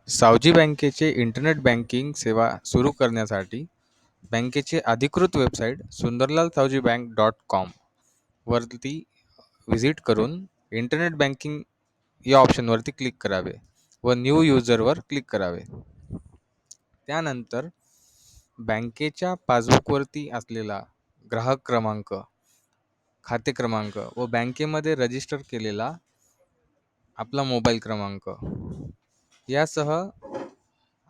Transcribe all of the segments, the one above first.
सावजी बँकेचे internet banking सेवा सुरू करण्यासाठी बँकेची अधिकृत वेबसाईट sundarlalsavjibank.com वरती व्हिजिट करून इंटरनेट बँकिंग या ऑप्शनवरती क्लिक करावे व न्यू यूजरवर क्लिक करावे. त्यानंतर बँकेच्या पासबुकवरती असलेला ग्राहक क्रमांक, खाते क्रमांक व बँकेमध्ये रजिस्टर केलेला आपला मोबाईल क्रमांक यासह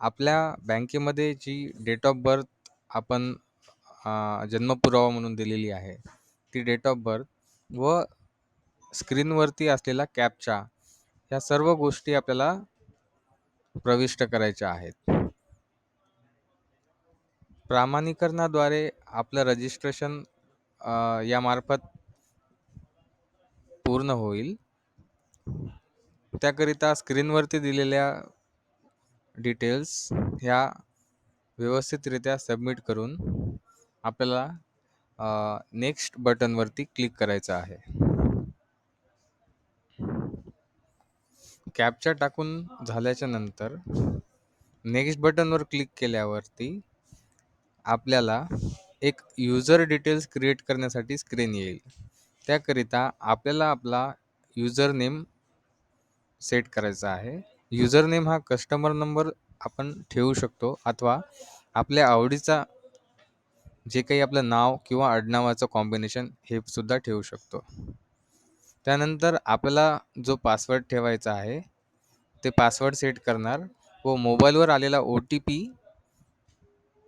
आपल्या बँकेमध्ये जी डेट ऑफ बर्थ आपण जन्मपुरावा म्हणून दिलेली आहे ती डेट ऑफ बर्थ व स्क्रीनवरती असलेला कॅप्चा ह्या सर्व गोष्टी आपल्याला प्रविष्ट करायच्या आहेत. प्रमाणीकरणाद्वारे आपलं रजिस्ट्रेशन यामार्फत पूर्ण होईल. त्याकरिता स्क्रीनवरती दिलेल्या डिटेल्स ह्या व्यवस्थितरित्या सबमिट करून आपल्याला नेक्स्ट बटनवरती क्लिक करायचं आहे. कॅप्चा टाकून झाल्याच्या नंतर नेक्स्ट बटनवर क्लिक केल्यावरती आपल्याला एक यूजर डिटेल्स क्रिएट करण्यासाठी स्क्रीन येईल. त्याकरिता आपल्याला आपला यूजर नेम सेट करायचा आहे. यूजर नेम हा कस्टमर नंबर आपण ठेवू शकतो अथवा आपल्या आवडीचा जे काही आपलं नाव किंवा आडनावाचं कॉम्बिनेशन हे सुद्धा ठेवू शकतो. त्यानंतर आपल्याला जो पासवर्ड ठेवायचा आहे ते पासवर्ड सेट करणार व मोबाईलवर आलेला OTP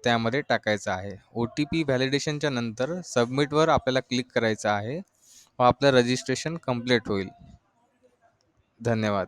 त्यामध्ये टाकायचा आहे. OTP व्हॅलिडेशनच्या नंतर सबमिटवर आपल्याला क्लिक करायचं आहे व आपलं रजिस्ट्रेशन कंप्लीट होईल. धन्यवाद.